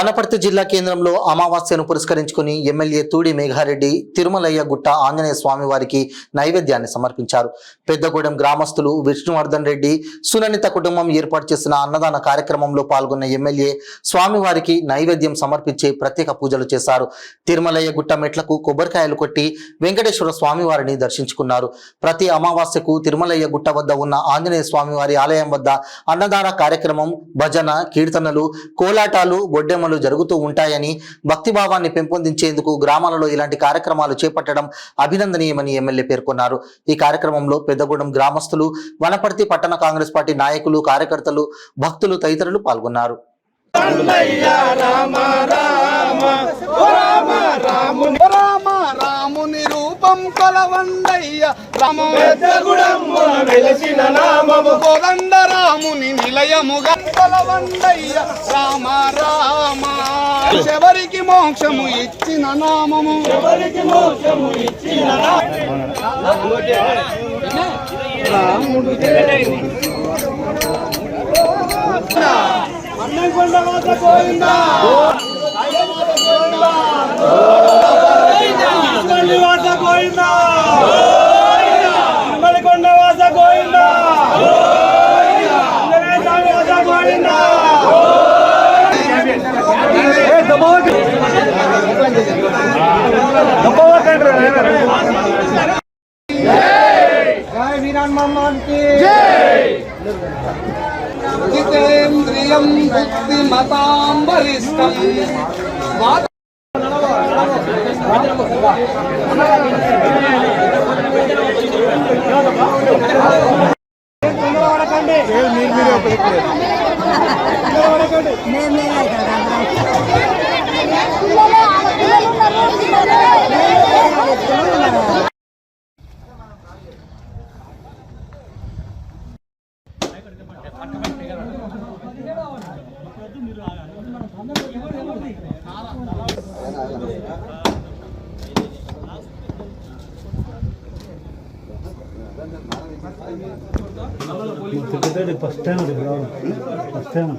వనపర్తి జిల్లా కేంద్రంలో అమావాస్యను పురస్కరించుకుని ఎమ్మెల్యే తూడి మేఘారెడ్డి తిరుమలయ్య గుట్ట ఆంజనేయ స్వామి వారికి నైవేద్యాన్ని సమర్పించారు. పెద్దగూడెం గ్రామస్తులు విష్ణువర్ధన్ రెడ్డి సుననిత కుటుంబం ఏర్పాటు చేసిన అన్నదాన కార్యక్రమంలో పాల్గొన్న ఎమ్మెల్యే స్వామివారికి నైవేద్యం సమర్పించి ప్రత్యేక పూజలు చేశారు. తిరుమలయ్య గుట్ట మెట్లకు కొబ్బరికాయలు కొట్టి వెంకటేశ్వర స్వామివారిని దర్శించుకున్నారు. ప్రతి అమావాస్యకు తిరుమలయ్య గుట్ట వద్ద ఉన్న ఆంజనేయ స్వామివారి ఆలయం వద్ద అన్నదాన కార్యక్రమం, భజన, కీర్తనలు, కోలాటాలు, గొడ్డెమ్మలు జరుగుతూ ఉంటాయని, భక్తిభావాన్ని పెంపొందించేందుకు గ్రామాలలో ఇలాంటి కార్యక్రమాలు చేపట్టడం అభినందనీయమని ఎమ్మెల్యే పేర్కొన్నారు. ఈ కార్యక్రమంలో పెద్దగూడెం గ్రామస్తులు, వనపర్తి పట్టణ కాంగ్రెస్ పార్టీ నాయకులు, కార్యకర్తలు, భక్తులు తదితరులు పాల్గొన్నారు. రాముని రూపం కొలవండయ్య రామగుడమున వెలసిన నామము కోదండ రాముని నిలయముగా కొలవండయ్య రామ రామ. ఎవరికి మోక్షము ఇచ్చిన నామము, ఎవరికి మోక్షము ఇచ్చిన రాముడు అన్నకొండ వాస గోవిందా, వాస గోవిందా, మణికొండ వాస గోవిందా, వాస గోవిందా. జై వీరాన్ మమ్మానికి జై. జితేంద్రియం బుద్ధిమతాం బలిష్టం ఫస్ట్ టైం ఫస్ట్ టైం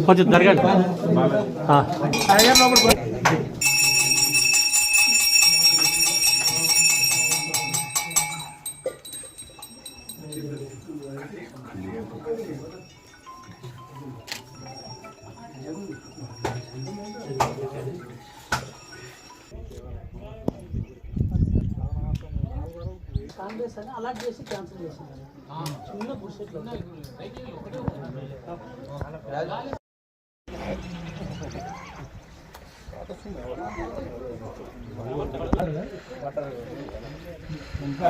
కొంచెం జరగండి. కాంగ్రెస్ అని అలాట్ చేసి క్యాన్సిల్ చేసింది. చిన్న పురుషులు ఇంకా